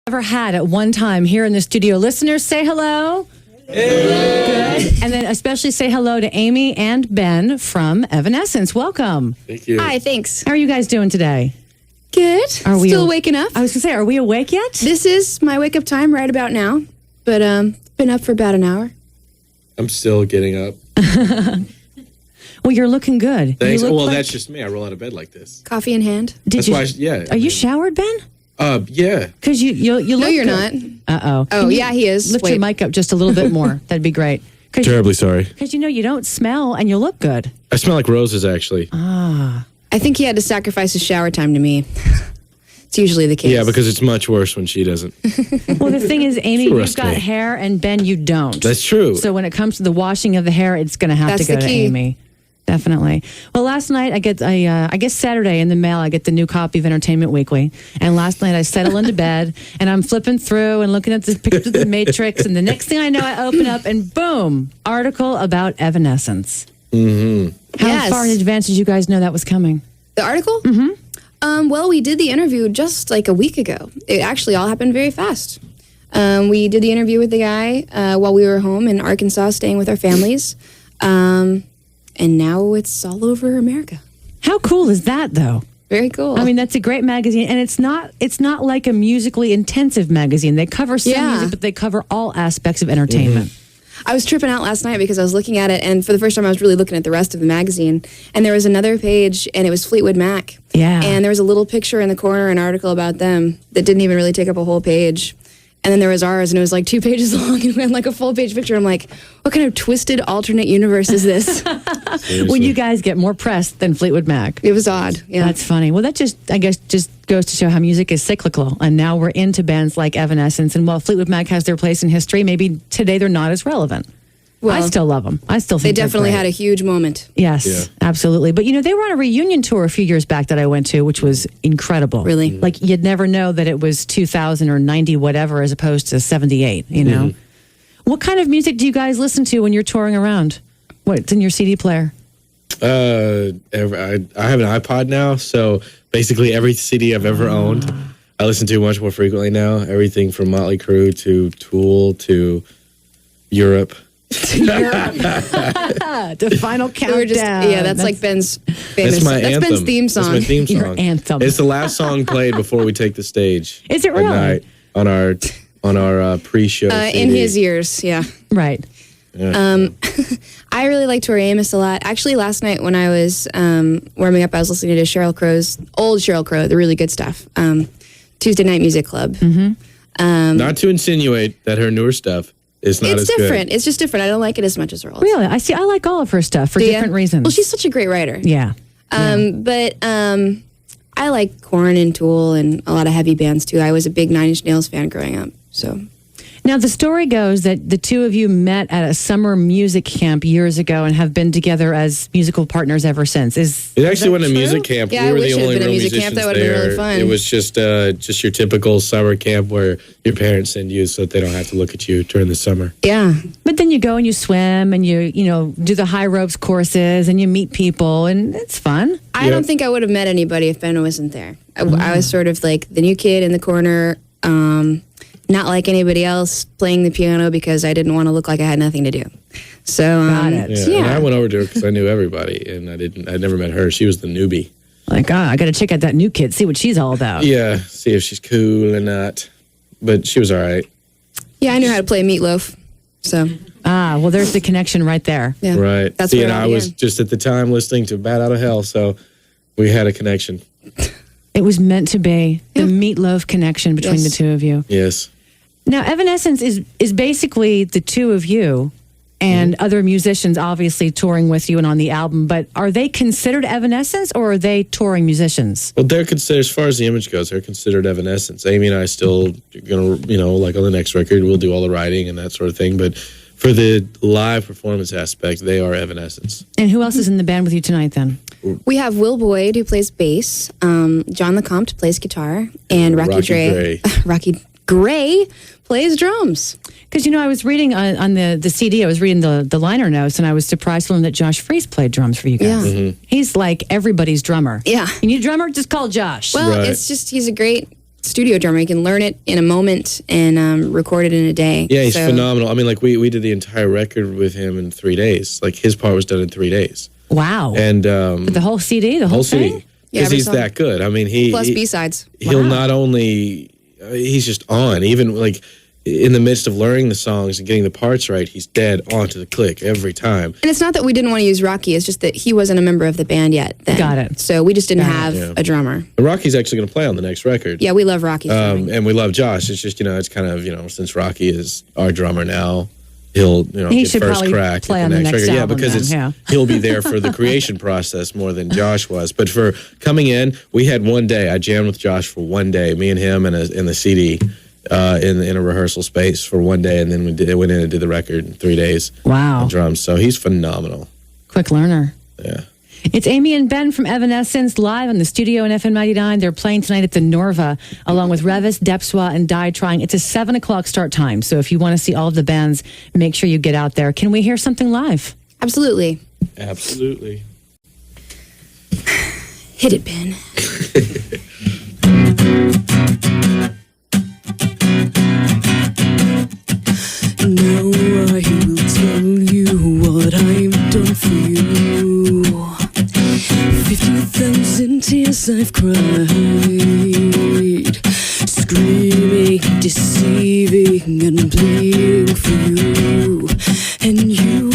Ever had at one time here in the studio. Listeners, say hello. Hey. Good. And then especially say hello to Amy and Ben from Evanescence. Welcome. Thank you. Hi, thanks. How are you guys doing today? Good. Are we Still waking up? I was going to say, are we awake yet? This is my wake up time right about now, but been up for about an hour. I'm still getting up. Well, you're looking good. Thanks. You look Well, like- that's just me. I roll out of bed like this. Coffee in hand. That's why. Yeah. Are you showered, Ben? Yeah. Because you look No, you're good. not. Uh-oh. Oh, yeah, he is. Lift Wait. your mic up just a little bit more. That'd be great. Terribly sorry. Because you don't smell and you look good. I smell like roses, actually. Ah. I think he had to sacrifice his shower time to me. It's usually the case. Yeah, because it's much worse when she doesn't. Well, the thing is, Amy, you've Trust got me. hair and Ben, you don't. That's true. So when it comes to the washing of the hair, it's going to have That's to go the to key. Amy. Definitely. Well, last night I guess Saturday in the mail I get the new copy of Entertainment Weekly, and last night I settle into bed and I'm flipping through and looking at the pictures of the Matrix, and the next thing I know I open up and boom, article about Evanescence. Mm-hmm. How Yes. far in advance did you guys know that was coming? The article? Mm-hmm. Well, we did the interview just like a week ago. It actually all happened very fast. We did the interview with the guy while we were home in Arkansas staying with our families. And now it's all over America. How cool is that, though? Very cool. I mean, that's a great magazine, and it's not like a musically intensive magazine. They cover some Yeah. music, but they cover all aspects of entertainment. I was tripping out last night because I was looking at it, and for the first time I was really looking at the rest of the magazine, and there was another page, and it was Fleetwood Mac. Yeah. And there was a little picture in the corner, an article about them that didn't even really take up a whole page. And then there was ours, and it was like 2 pages long, and we had like a full page picture. I'm like, what kind of twisted alternate universe is this? When you guys get more press than Fleetwood Mac. It was odd. Yeah. That's funny. Well, that just goes to show how music is cyclical. And now we're into bands like Evanescence. And while Fleetwood Mac has their place in history, maybe today they're not as relevant. Well, I still love them. I still they think definitely they're had great. a huge moment. Yes, Yeah. absolutely. But, they were on a reunion tour a few years back that I went to, which was incredible. Really? Like, you'd never know that it was 2000 or 90 whatever as opposed to 78, know? What kind of music do you guys listen to when you're touring around? What's in your CD player? I have an iPod now, so basically every CD I've ever owned, I listen to much more frequently now. Everything from Motley Crue to Tool to Europe. The final countdown. That's like Ben's famous. That's my anthem. Ben's theme song. That's my theme Your song. anthem. It's the last song played before we take the stage. Is it at really? night on our pre-show. In CD. his ears, yeah. Right. Yeah. I really like Tori Amos a lot. Actually, last night when I was warming up, I was listening to old Sheryl Crow, the really good stuff, Tuesday Night Music Club. Mm-hmm. Not to insinuate that her newer stuff is not It's as different. good. It's just different. I don't like it as much as her old. Really? I see. I like all of her stuff for Do ya? different reasons. Well, she's such a great writer. Yeah. But I like Korn and Tool and a lot of heavy bands too. I was a big Nine Inch Nails fan growing up. So Now, the story goes that the two of you met at a summer music camp years ago and have been together as musical partners ever since. It actually wasn't a music camp. Yeah, we I were wish the it had only been a real music camp. musicians That would've been there. really fun. It was just your typical summer camp where your parents send you so that they don't have to look at you during the summer. yeah, But then you go and you swim and you do the high ropes courses and you meet people and it's fun. I don't think I would have met anybody if Ben wasn't there. I was sort of like the new kid in the corner, not like anybody else playing the piano because I didn't want to look like I had nothing to do. So Got it. Yeah, and I went over to her because I knew everybody, and I never met her. She was the newbie. Like, I got to check out that new kid, see what she's all about. Yeah, see if she's cool or not. But she was all right. Yeah, I knew how to play Meatloaf. So Well, there's the connection right there. yeah, Right. That's see, where and it I all was began. just at the time listening to Bat Out of Hell, so we had a connection. It was meant to be the meatloaf connection between Yes. the two of you. Yes. Now, Evanescence is basically the two of you and other musicians obviously touring with you and on the album, but are they considered Evanescence or are they touring musicians? Well, they're considered, as far as the image goes, they're considered Evanescence. Amy and I still going to, like on the next record, we'll do all the writing and that sort of thing. But for the live performance aspect, they are Evanescence. And who else is in the band with you tonight then? We have Will Boyd, who plays bass. John LeCompte plays guitar. And Rocky Gray plays drums. Because, I was reading on the CD, I was reading the liner notes, and I was surprised to learn that Josh Freese played drums for you guys. Yeah. He's like everybody's drummer. Yeah. You need a drummer? Just call Josh. Well, Right. it's just, he's a great studio drummer. He can learn it in a moment and record it in a day. Yeah, he's phenomenal. I mean, like we did the entire record with him in 3 days. Like his part was done in 3 days. Wow. And the whole CD, the whole thing? CD. Because he's that good. I mean, plus B-sides. He'll not only he's just on, even like in the midst of learning the songs and getting the parts right, he's dead onto the click every time. And it's not that we didn't want to use Rocky, it's just that he wasn't a member of the band yet then. Got it. So we just didn't have a drummer. And Rocky's actually going to play on the next record. Yeah, we love Rocky. And we love Josh. It's just, it's kind of, since Rocky is our drummer now, he'll, he get should first probably crack play at on the next record. album because then, he'll be there for the creation process more than Josh was. But for coming in, we had one day. I jammed with Josh for one day, me and him in the CD. In a rehearsal space for one day, and then we went in and did the record in 3 days. Wow. On drums. So he's phenomenal. Quick learner. Yeah. It's Amy and Ben from Evanescence live in the studio in FM 99. They're playing tonight at the Norva, along with Revis, Depswa, and Die Trying. It's a 7 o'clock start time, so if you want to see all of the bands, make sure you get out there. Can we hear something live? Absolutely. Absolutely. Hit it, Ben. Now I will tell you what I've done for you. 50,000 tears I've cried, screaming, deceiving, and bleeding for you. And you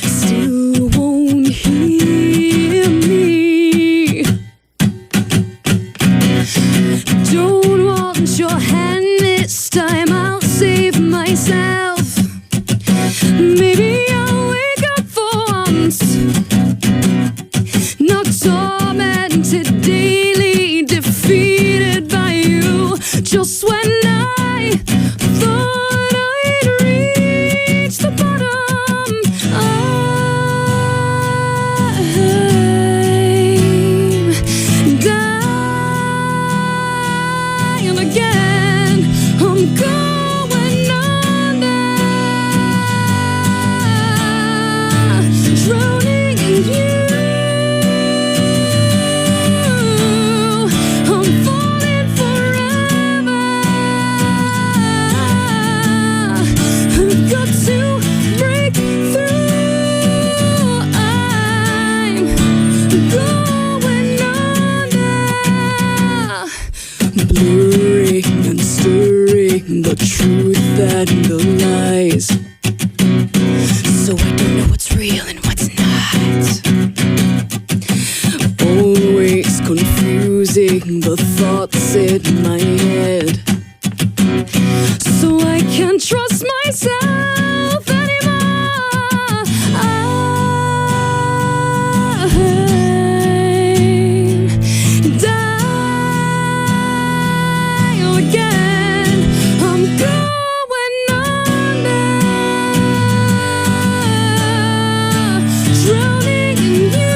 still won't hear me. Don't want your hand this time, I'll save myself. Maybe I'll wake up for once, not tormented daily, defeated by you. Just when I thought I'd reached the bottom, I'm dying again. I'm going under, drowning in you. I'm falling forever. I've got to break through. I'm going under, blurring and stirring the truth and the lies. So I don't know what's real and what's not. Always confusing the thoughts in my head. So I can't trust myself anymore. I'm dying again. I'm going under, drowning in you.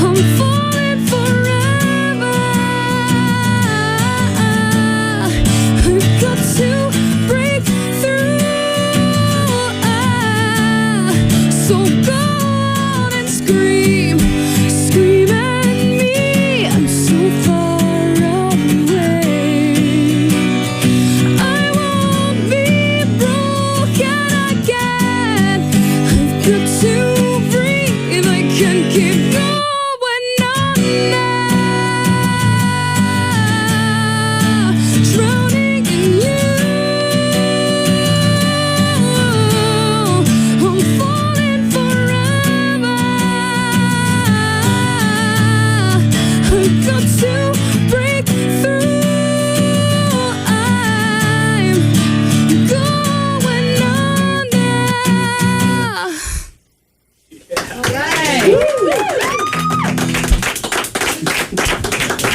I'm falling forever. I've got to break through. So go on and scream, scream at me. I'm so far away. I won't be broken again. I've got to breathe. I can keep going under, drowning in you. I'm falling forever. I've got to break through. I'm going under.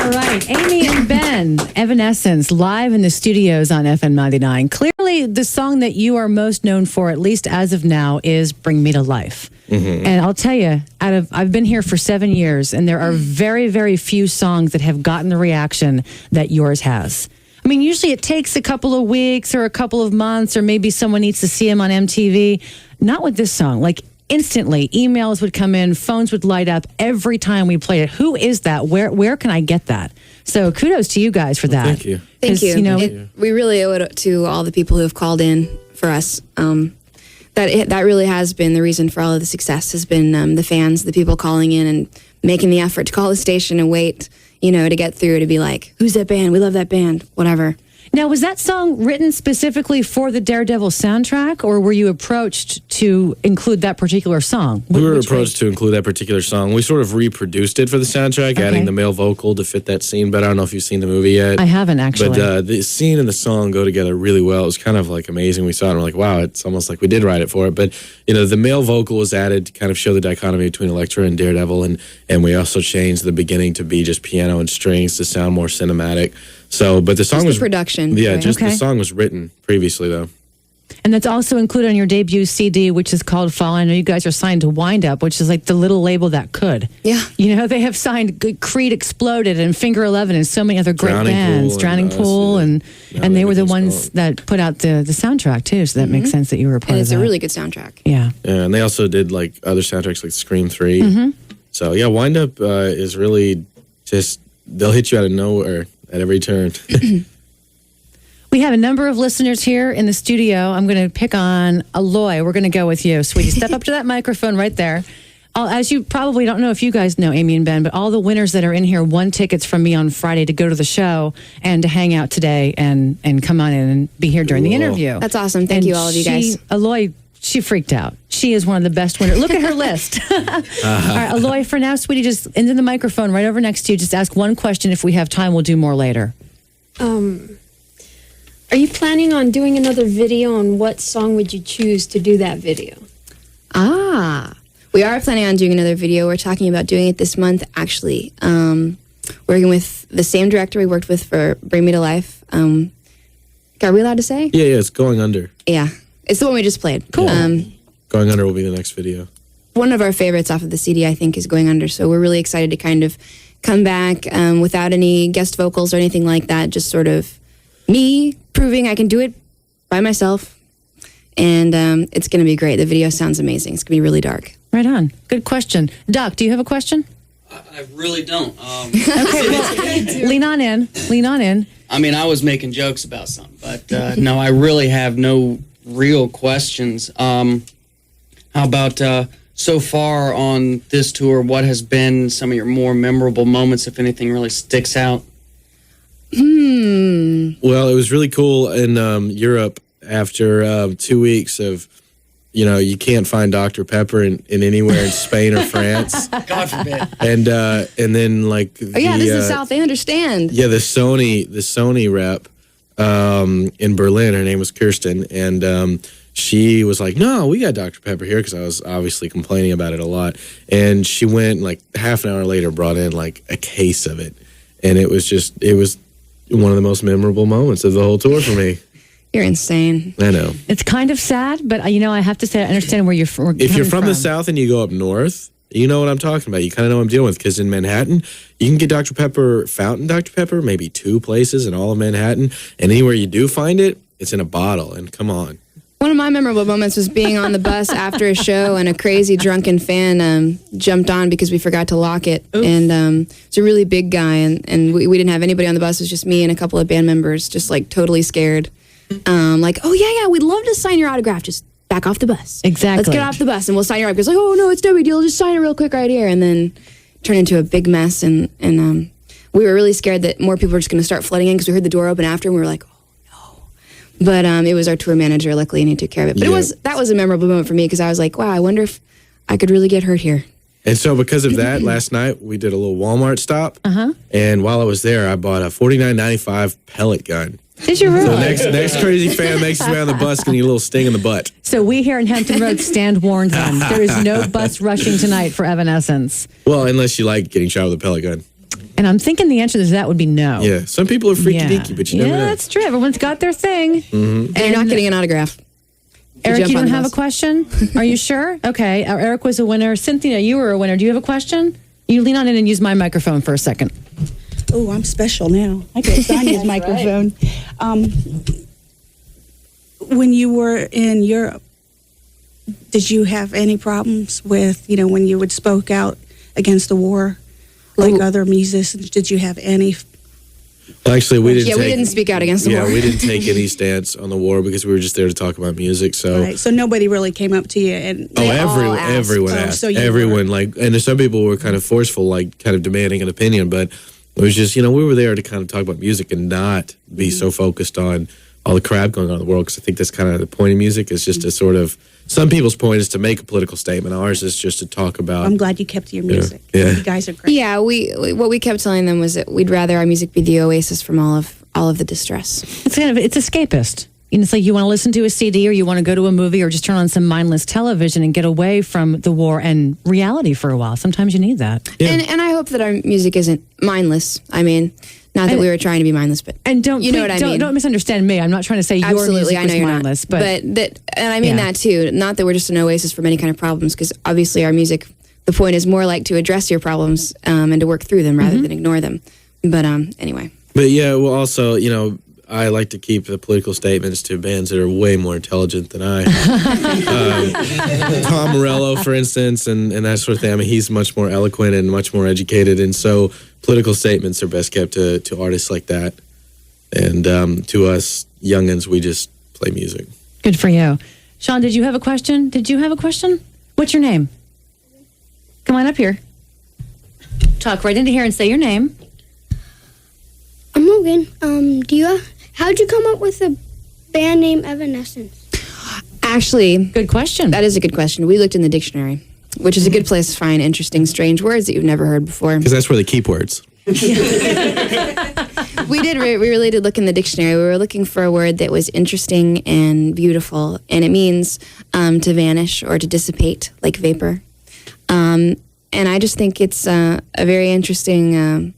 All right, Amy and Ben, Evanescence, live in the studios on FM 99. Clearly, the song that you are most known for, at least as of now, is Bring Me to Life. And I'll tell you, I've been here for 7 years, and there are very, very few songs that have gotten the reaction that yours has. I mean, usually it takes a couple of weeks or a couple of months, or maybe someone needs to see him on MTV. Not with this song. Like, instantly. Emails would come in, phones would light up every time we played it. Who is that? Where can I get that? So kudos to you guys for that. Thank you. Thank 'Cause, you. you know, We really owe it to all the people who have called in for us. That really has been the reason for all of the success, has been the fans, the people calling in and making the effort to call the station and wait, to get through, to be like, who's that band? We love that band, whatever. Now, was that song written specifically for the Daredevil soundtrack, or were you approached to include that particular song? We were Which approached to include that particular song. We sort of reproduced it for the soundtrack, adding the male vocal to fit that scene. But I don't know if you've seen the movie yet. I haven't, actually. But the scene and the song go together really well. It was kind of like amazing. We saw it and we're like, wow, it's almost like we did write it for it. But, the male vocal was added to kind of show the dichotomy between Elektra and Daredevil. And we also changed the beginning to be just piano and strings to sound more cinematic. So, but the song was production. Yeah, right? just the song was written previously, though. And that's also included on your debut CD, which is called Fall. I know you guys are signed to Wind Up, which is like the little label that could. Yeah. They have signed Creed Exploded and Finger 11 and so many other great Drowning bands. Pool Drowning and Pool. us, And they were the ones everything's that put out the soundtrack, too. So that makes sense that you were a part And of it's that. a really good soundtrack. Yeah. Yeah, and they also did like other soundtracks like Scream 3. So, yeah, Wind Up is really just, they'll hit you out of nowhere at every turn. We have a number of listeners here in the studio. I'm going to pick on Aloy. We're going to go with you, sweetie. Step up to that microphone right there. As you probably don't know if you guys know Amy and Ben, but all the winners that are in here won tickets from me on Friday to go to the show and to hang out today and come on in and be here during the interview. That's awesome. Thank you, all of you guys. Aloy, she freaked out. She is one of the best winners. Look at her list. All right, Aloy, for now, sweetie, just into the microphone right over next to you. Just ask one question. If we have time, we'll do more later. Are you planning on doing another video, and what song would you choose to do that video? We are planning on doing another video. We're talking about doing it this month, actually. Working with the same director we worked with for Bring Me to Life. Are we allowed to say? Yeah, it's Going Under. Yeah. It's the one we just played. Cool. Going Under will be the next video. One of our favorites off of the CD, I think, is Going Under. So we're really excited to kind of come back without any guest vocals or anything like that. Just sort of me proving I can do it by myself. And it's going to be great. The video sounds amazing. It's going to be really dark. Right on. Good question. Doc, do you have a question? I really don't. Okay, well, lean on in. Lean on in. I mean, I was making jokes about something, but no, I really have no real questions. How about so far on this tour, what has been some of your more memorable moments, if anything really sticks out? Well, it was really cool in Europe after 2 weeks of, you can't find Dr. Pepper in anywhere in Spain or France. God forbid. And then like Oh, yeah, this is the South. They understand. Yeah, the Sony rep in Berlin, her name was Kirsten, and she was like, no, we got Dr. Pepper here, because I was obviously complaining about it a lot. And she went like half an hour later, brought in like a case of it. And it was one of the most memorable moments of the whole tour for me. You're insane. I know. It's kind of sad, but I have to say, I understand where you're from. If you're from the South and you go up north, you know what I'm talking about. You kind of know what I'm dealing with, because in Manhattan, you can get Dr. Pepper, fountain Dr. Pepper, maybe 2 places in all of Manhattan. And anywhere you do find it, it's in a bottle. And come on. One of my memorable moments was being on the bus after a show, and a crazy drunken fan jumped on because we forgot to lock it. Oof. And it's a really big guy, and we didn't have anybody on the bus. It was just me and a couple of band members, just like totally scared. Like, oh, yeah, we'd love to sign your autograph. Just back off the bus. Exactly. Let's get off the bus and we'll sign your autograph. It's like, oh, no, it's no big deal. Just sign it real quick right here. And then turn into a big mess. And we were really scared that more people were just going to start flooding in, because we heard the door open after, and we were like, oh, no. But it was our tour manager, luckily, and he took care of it. But that was a memorable moment for me, because I was like, wow, I wonder if I could really get hurt here. And so because of that, last night we did a little Walmart stop. And while I was there, I bought a $49.95 pellet gun. Did you really? So next crazy fan makes his way on the bus, getting a little sting in the butt. So we here in Hampton Roads stand warned then. There is no bus rushing tonight for Evanescence. Well, unless you like getting shot with a pellet gun. And I'm thinking the answer to that would be no. Yeah, some people are freaky deaky, but you never know. Yeah, that's true. Everyone's got their thing. And you're not getting an autograph. Eric, you jump on don't the have a bus. question? Are you sure? Okay. Eric was a winner. Cynthia, you were a winner. Do you have a question? You lean on in and use my microphone for a second. Oh, I'm special now. I got Sonia's microphone. When you were in Europe, did you have any problems with, when you would spoke out against the war, like other musicians? Did you have any? Well, actually, we didn't speak out against the war. Yeah, we didn't take any stance on the war because we were just there to talk about music. So, Right, so nobody really came up to you and everyone asked. so you Everyone, and some people were kind of forceful, like kind of demanding an opinion, but it was just, we were there to kind of talk about music and not be so focused on all the crap going on in the world, because I think that's kind of the point of music, is just to sort of, some people's point is to make a political statement. Ours is just to talk about. I'm glad you kept to your music. Yeah. You guys are great. Yeah, what we kept telling them was that we'd rather our music be the oasis from all of the distress. It's escapist. It's like you want to listen to a CD, or you want to go to a movie, or just turn on some mindless television and get away from the war and reality for a while. Sometimes you need that. Yeah. And I hope that our music isn't mindless. I mean, not that we were trying to be mindless, but don't misunderstand me. I'm not trying to say absolutely, your music I know was you're mindless, not. But and I mean that too. Not that we're just an oasis from any kind of problems, because obviously our music, the point is more like to address your problems and to work through them rather than ignore them. But anyway. But yeah, well, also, I like to keep the political statements to bands that are way more intelligent than I. Tom Morello, for instance, and that sort of thing. I mean, he's much more eloquent and much more educated, and so political statements are best kept to artists like that. And to us youngins, we just play music. Good for you. Sean, did you have a question? What's your name? Come on up here. Talk right into here and say your name. I'm Logan. How'd you come up with a band name Evanescence? Actually, good question. That is a good question. We looked in the dictionary, which is a good place to find interesting, strange words that you've never heard before. Because that's where they keep words. We really did look in the dictionary. We were looking for a word that was interesting and beautiful, and it means to vanish or to dissipate, like vapor. And I just think it's a very interesting.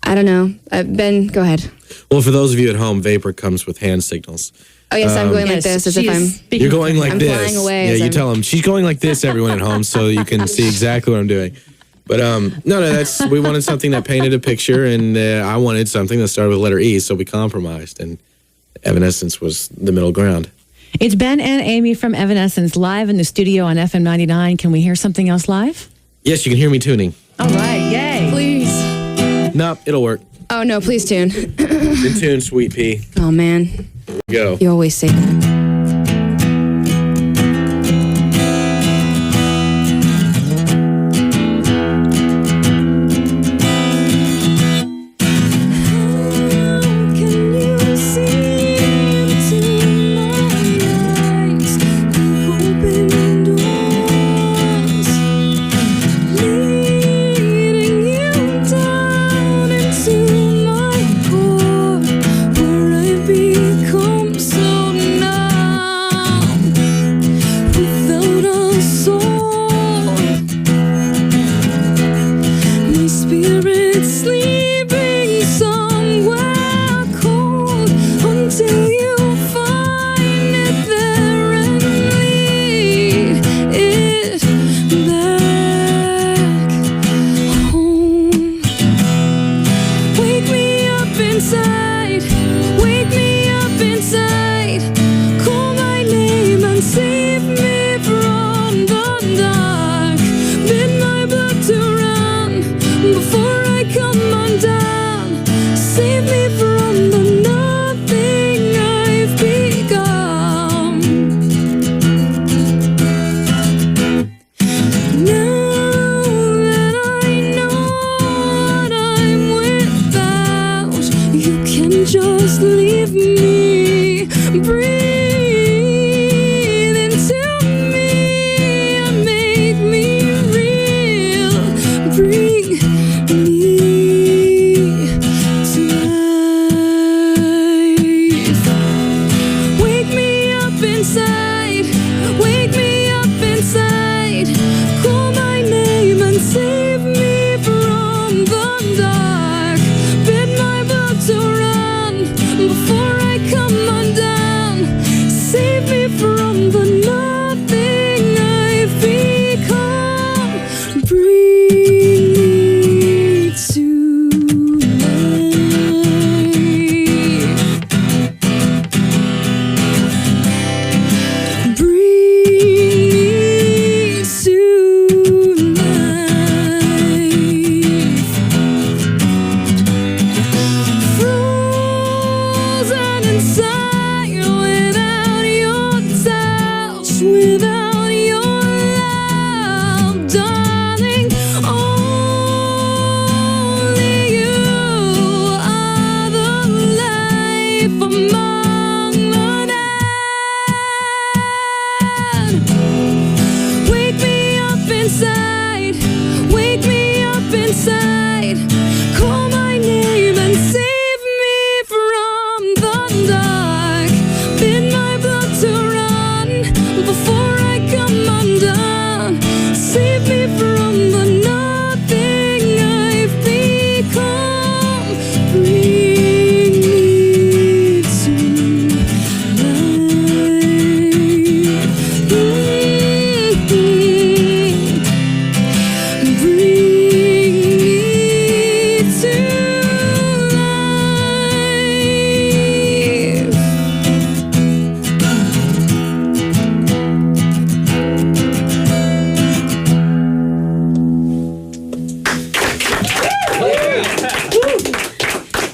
I don't know. Ben, go ahead. Well, for those of you at home, vapor comes with hand signals. Oh, yes, I'm going like this as if I'm... You're going like this. I'm flying away. Yeah, you tell them. She's going like this, everyone at home, so you can see exactly what I'm doing. But we wanted something that painted a picture, and I wanted something that started with letter E, so we compromised, and Evanescence was the middle ground. It's Ben and Amy from Evanescence live in the studio on FM 99. Can we hear something else live? Yes, you can hear me tuning. All right, yay. Please. Nope, it'll work. Oh, no, please tune. In tune, sweet pea. Oh, man. Here we go. You always say that.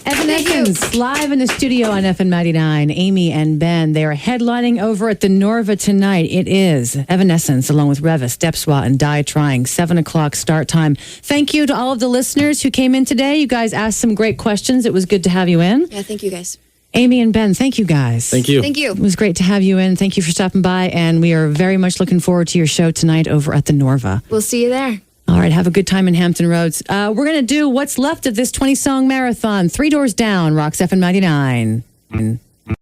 Evanescence live in the studio on FM 99. Amy and Ben, they are headlining over at the Norva tonight. It is Evanescence along with Revis, Depswa, and Die Trying. 7 o'clock start time. Thank you to all of the listeners who came in today. You guys asked some great questions. It was good to have you in. Yeah, thank you guys. Amy and Ben, thank you guys. Thank you. Thank you. It was great to have you in. Thank you for stopping by, and we are very much looking forward to your show tonight over at the Norva. We'll see you there. All right, have a good time in Hampton Roads. We're going to do what's left of this 20-song marathon. 3 Doors Down, Rocks FM 99.